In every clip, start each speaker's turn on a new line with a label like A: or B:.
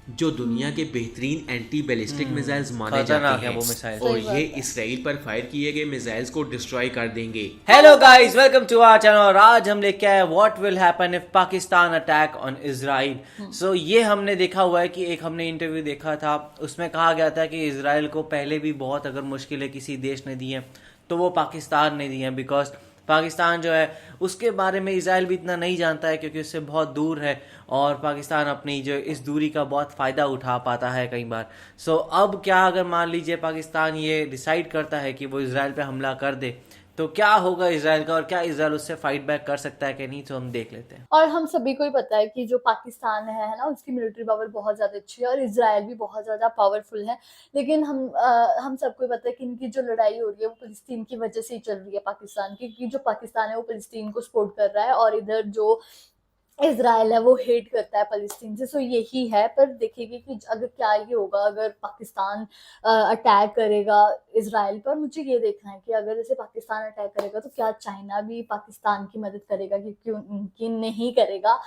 A: जो दुनिया के बेहतरीन एंटी बैलिस्टिक मिसाइल्स माने
B: खतरनाक
A: जाते
B: है
A: हैं
B: वो मिसाइल।
A: और
C: सही बात
A: ये
C: है।
A: इसराइल पर फायर किए गए मिसाइल्स को डिस्ट्रॉय कर देंगे।
B: Hello guys, welcome to our channel. और आज हम लेके आए what will happen if Pakistan attack on Israel. So ये हमने देखा हुआ है कि एक हमने इंटरव्यू देखा था, उसमें कहा गया था कि इजराइल को पहले भी बहुत अगर मुश्किलें किसी देश ने दी हैं तो वो पाकिस्तान ने दी हैं, बिकॉज पाकिस्तान जो है उसके बारे में इजराइल भी इतना नहीं जानता है क्योंकि उससे बहुत दूर है और पाकिस्तान अपनी जो इस दूरी का बहुत फ़ायदा उठा पाता है कई बार। सो अब क्या अगर मान लीजिए पाकिस्तान ये डिसाइड करता है कि वो इजराइल पे हमला कर दे तो क्या होगा इजराइल का, और क्या इजराइल उससे फाइट बैक कर सकता है कि नहीं, तो हम देख लेते हैं।
C: और हम सभी को ही पता है कि जो पाकिस्तान है ना, उसकी मिलिट्री पावर बहुत ज्यादा अच्छी है और इजराइल भी बहुत ज्यादा पावरफुल है। लेकिन हम सबको ही पता है कि इनकी जो लड़ाई हो रही है वो फिलिस्तीन की वजह से ही चल रही है, पाकिस्तान की, क्योंकि जो पाकिस्तान है वो फिलिस्तीन को सपोर्ट कर रहा है और इधर जो इजराइल है वो हेट करता है फलस्तीन से। सो यही है। पर देखेंगे कि अगर क्या ये होगा अगर पाकिस्तान अटैक करेगा इजराइल पर। मुझे ये देखना है कि अगर जैसे पाकिस्तान अटैक करेगा तो क्या चाइना भी पाकिस्तान की मदद करेगा, क्योंकि उनकी नहीं करेगा।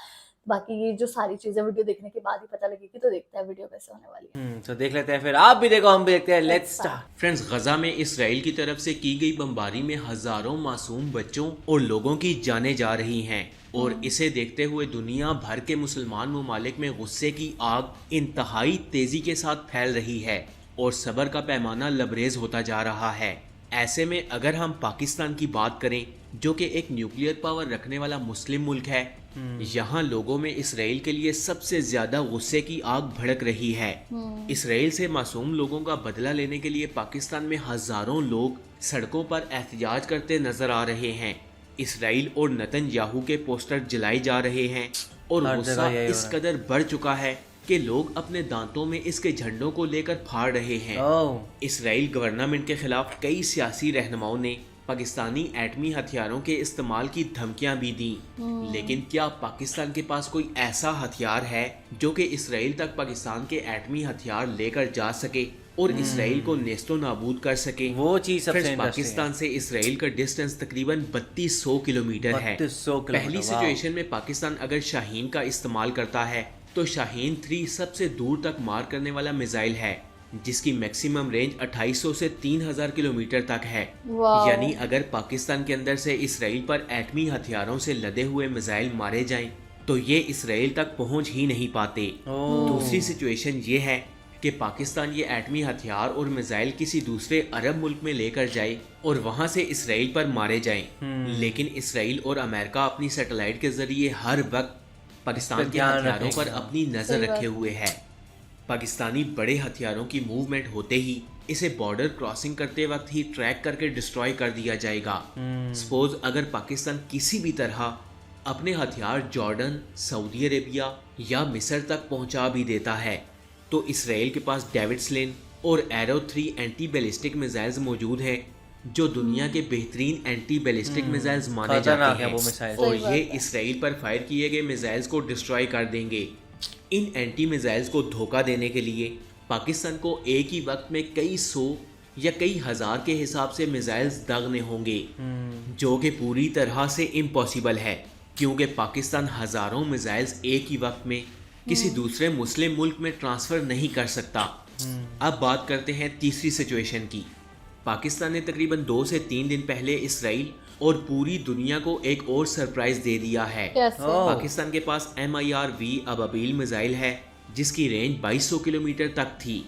C: बाकी ये जो सारी चीजें वीडियो देखने के बाद ही पता लगेगी। तो देखते हैं वीडियो कैसे होने वाली है।
B: तो देख लेते हैं, फिर आप भी देखो हम भी देखते हैं। Let's start.
A: फ्रेंड्स, गजा में इसराइल की तरफ से की गई बमबारी में हजारों मासूम बच्चों और लोगों की जानें जा रही हैं और इसे देखते हुए दुनिया भर के मुसलमान ममालिक में गुस्से की आग इंतहाई तेजी के साथ फैल रही है और सब्र का पैमाना लबरेज होता जा रहा है। ऐसे में अगर हम पाकिस्तान की बात करें, जो कि एक न्यूक्लियर पावर रखने वाला मुस्लिम मुल्क है, यहाँ लोगों में इसराइल के लिए सबसे ज्यादा गुस्से की आग भड़क रही है। इसराइल से मासूम लोगों का बदला लेने के लिए पाकिस्तान में हजारों लोग सड़कों पर एहतजाज करते नजर आ रहे हैं। इसराइल और नेतन्याहू के पोस्टर जलाए जा रहे हैं और
B: हर
A: गुस्सा
B: जगह यही हो
A: इस
B: रहा है।
A: कदर बढ़ चुका है कि लोग अपने दांतों में इसके झंडों को लेकर फाड़ रहे हैं।
B: ओह,
A: इसराइल गवर्नमेंट के खिलाफ कई सियासी रहनुमाओं ने पाकिस्तानी एटमी हथियारों के इस्तेमाल की धमकियां भी दी, लेकिन क्या पाकिस्तान के पास कोई ऐसा हथियार है जो कि इसराइल तक पाकिस्तान के एटमी हथियार लेकर जा सके और इसराइल को नेस्तो नाबूद कर सके?
B: वो चीज सबसे
A: फ्रेंड्स,
B: इंटरेस्टिंग
A: पाकिस्तान से इसराइल का डिस्टेंस तकरीबन 3200 किलोमीटर है।
B: 3200 किलोमीटर,
A: पहली
B: वाह।
A: सिचुएशन में पाकिस्तान अगर शाहीन का इस्तेमाल करता है तो शाहीन 3 सबसे दूर तक मार करने वाला मिसाइल है जिसकी मैक्सिमम रेंज 2800 से 3000 किलोमीटर तक है।
C: वाह।
A: यानी अगर पाकिस्तान के अंदर से इसराइल पर एटमी हथियारों से लदे हुए मिसाइल मारे जाएं तो ये इसराइल तक पहुंच ही नहीं पाते।
B: ओह।
A: दूसरी सिचुएशन ये है कि पाकिस्तान ये एटमी हथियार और मिसाइल किसी दूसरे अरब मुल्क में लेकर जाए और वहां से इसराइल पर मारे जाएं, लेकिन इसराइल और अमेरिका अपनी सैटेलाइट के जरिए हर वक्त पाकिस्तान के
B: ध्यान
A: हथियारों पर
B: रखेंगे।
A: अपनी नजर
C: सही बात।
A: रखे हुए है। पाकिस्तानी बड़े हथियारों की मूवमेंट होते ही इसे बॉर्डर क्रॉसिंग करते वक्त ही ट्रैक करके डिस्ट्रॉय कर दिया जाएगा। सपोज अगर पाकिस्तान किसी भी तरह अपने हथियार जॉर्डन, सऊदी अरेबिया या मिस्र तक पहुंचा भी देता है तो इसराइल के पास डेविड स्लिन और एरो 3 एंटी बैलिस्टिक मिसाइल्स मौजूद हैं जो दुनिया के बेहतरीन एंटी बैलिस्टिक मिसाइल्स माने
B: खतरनाक
A: जाते
B: है
A: हैं
B: वो मिसाइल।
A: और
C: सही बात
A: ये
C: है।
A: इसराइल पर फायर किए गए मिसाइल्स को डिस्ट्रॉय कर देंगे। इन एंटी मिसाइल्स को धोखा देने के लिए पाकिस्तान को एक ही वक्त में कई सौ या कई हजार के हिसाब से मिसाइल्स दागने होंगे, जो कि पूरी तरह से इम्पॉसिबल है क्योंकि पाकिस्तान हजारों मिसाइल्स एक ही वक्त में किसी दूसरे मुस्लिम मुल्क में ट्रांसफर नहीं कर सकता। अब बात करते हैं तीसरी सिचुएशन की। पाकिस्तान ने तकरीबन 2 से 3 दिन पहले इसराइल और पूरी दुनिया को एक और सरप्राइज दे दिया है।
C: कैसे?
B: ओह।
A: पाकिस्तान के पास MIRV अबाबील मिसाइल है जिसकी रेंज 2200 किलोमीटर तक थी,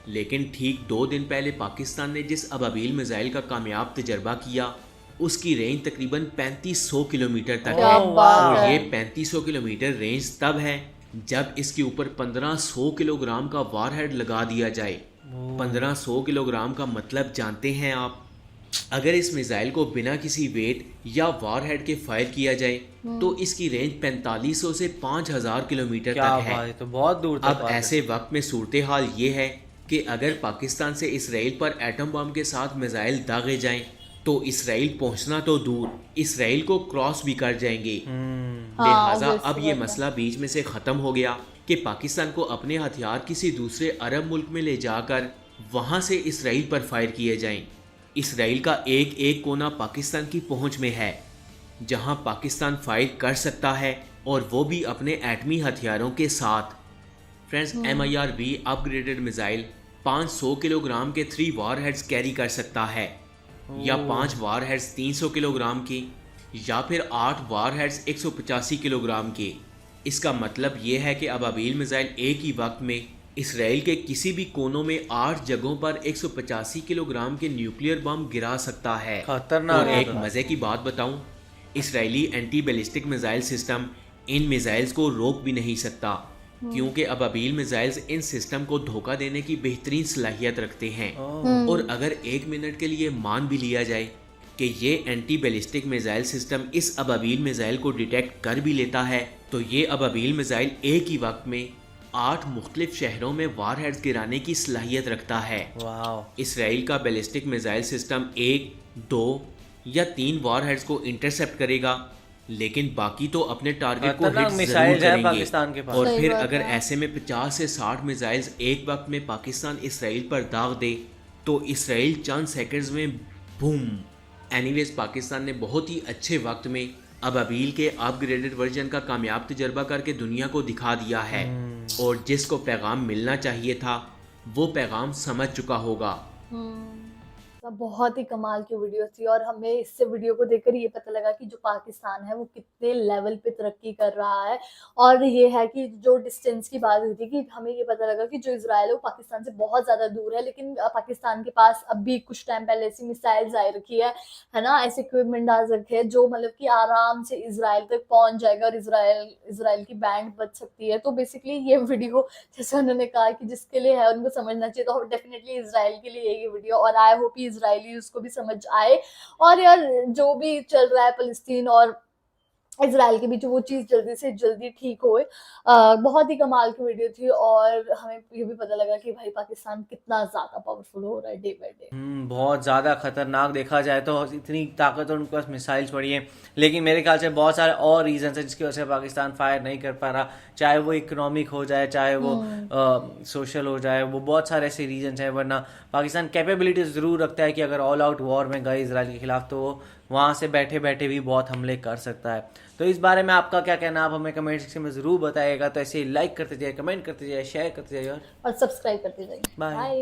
A: लेकिन ठीक 2 दिन पहले पाकिस्तान ने जिस अबाबील मिसाइल का कामयाब तजर्बा किया उसकी रेंज तकरीबन 3500 किलोमीटर तक
C: क्या
A: है।
C: बात
A: और
C: है।
A: ये 3500 किलोमीटर रेंज तब है जब इसके ऊपर 1500 किलोग्राम का वारहेड लगा दिया जाए। 1500 किलोग्राम का मतलब जानते हैं आप? अगर इस मिसाइल को बिना किसी वेट या वारहेड के फायर किया जाए तो इसकी रेंज 4500 से 5000 किलोमीटर
B: क्या
A: तक है।
B: बात है, तो बहुत दूर तक
A: अब
B: बात है।
A: ऐसे वक्त में सूरत हाल ये है कि अगर पाकिस्तान से इसराइल पर एटम बम के साथ मिसाइल दागे जाएं तो इसराइल पहुंचना तो दूर, इसराइल को क्रॉस भी कर जाएंगे। लिहाजा
C: हाँ,
A: अब
C: obvious
A: ये
C: बात है।
A: मसला बीच में से ख़त्म हो गया कि पाकिस्तान को अपने हथियार किसी दूसरे अरब मुल्क में ले जाकर वहाँ से इसराइल पर फायर किए जाएं। इसराइल का एक एक कोना पाकिस्तान की पहुँच में है जहाँ पाकिस्तान फायर कर सकता है और वो भी अपने एटमी हथियारों के साथ। Friends, MIRV upgraded missile 500 kilogram के 3 वॉरहेड्स कैरी कर सकता है, या 5 वॉरहेड्स 300 किलोग्राम के, या फिर 8 वॉरहेड्स 185 किलोग्राम के। इसका मतलब ये है कि अबाबील मिसाइल एक ही वक्त में इसराइल के किसी भी कोनों में 8 जगहों पर 185 किलोग्राम के न्यूक्लियर बम गिरा सकता है।
B: खतरनाक
A: और
B: है
A: एक
B: तो।
A: मजे की बात बताऊं, Israeli anti ballistic missile system in missiles को रोक भी नहीं सकता, क्योंकि अबाबील मिसाइल्स इन सिस्टम को धोखा देने की बेहतरीन सलाहियत रखते हैं। और अगर 1 मिनट के लिए मान भी लिया जाए कि ये एंटी बैलिस्टिक मिसाइल सिस्टम इस अबाबील मिसाइल को डिटेक्ट कर भी लेता है, तो ये अबाबील मिसाइल एक ही वक्त में 8 मुख्तलिफ शहरों में वारहेड्स गिराने की सलाहियत रखता है।
B: वाह।
A: इसराइल का बैलिस्टिक मिसाइल सिस्टम 1, 2 या 3 वारहेड्स को इंटरसेप्ट करेगा, लेकिन बाकी तो अपने टारगेट को
B: खतरनाक
A: हिट
B: मिसाइल
A: जरूर
B: है
A: करेंगे।
B: पाकिस्तान के पास।
A: और
C: सही
A: फिर
C: बात
A: अगर
C: है।
A: ऐसे में 50 से 60 मिसाइल्स एक वक्त में पाकिस्तान इसराइल पर दाग दे, तो इसराइल चंद सेकंड्स में बूम। एनीवेज, पाकिस्तान ने बहुत ही अच्छे वक्त में अबाबील के अपग्रेडेड वर्जन का कामयाब तजर्बा करके दुनिया को दिखा दिया है, और जिसको पैगाम मिलना चाहिए था वो पैगाम समझ चुका होगा।
C: बहुत ही कमाल की वीडियो थी, और हमें इससे वीडियो को देखकर ये पता लगा कि जो पाकिस्तान है वो कितने लेवल पे तरक्की कर रहा है। और ये है कि जो डिस्टेंस की बात हुई थी, कि हमें ये पता लगा कि जो इजराइल है वो पाकिस्तान से बहुत ज़्यादा दूर है, लेकिन पाकिस्तान के पास अभी कुछ टाइम पहले ऐसी मिसाइल्स आ रखी है ना, ऐसे इक्विपमेंट आ रखे हैं जो मतलब कि आराम से इजराइल तक पहुंच जाएगा और इजराइल की बैंड बच सकती है। तो बेसिकली ये वीडियो, जैसे उन्होंने कहा कि जिसके लिए है उनको समझना चाहिए, तो डेफिनेटली इजराइल के लिए ये वीडियो, और आई होप इजरायली उसको भी समझ आए। और यार जो भी चल रहा है फलस्तीन और इजराइल के बीच, वो चीज जल्दी से जल्दी ठीक होए। बहुत ही कमाल की वीडियो थी, और हमें ये भी पता लगा कि भाई पाकिस्तान कितना ज्यादा पावरफुल हो रहा है डे बाय डे।
B: बहुत ज़्यादा खतरनाक देखा जाए तो, इतनी ताकत और उनके पास मिसाइल्स पड़ी हैं, लेकिन मेरे ख्याल से बहुत सारे और रीजन है जिसकी वजह से पाकिस्तान फायर नहीं कर पा रहा, चाहे वो इकोनॉमिक हो जाए, चाहे वो सोशल हो जाए, वो बहुत सारे ऐसे रीजन हैं। वरना पाकिस्तान कैपेबिलिटी ज़रूर रखता है कि अगर ऑल आउट वॉर में गए इसराइल के खिलाफ, तो वो वहाँ से बैठे बैठे भी बहुत हमले कर सकता है। तो इस बारे में आपका क्या कहना, आप हमें कमेंट सेक्शन में ज़रूर बताइएगा। तो ऐसे ही लाइक करते जाइए, कमेंट करते जाइए, शेयर करते जाइए,
C: और सब्सक्राइब करते जाइए।
B: बाय।
C: बाय।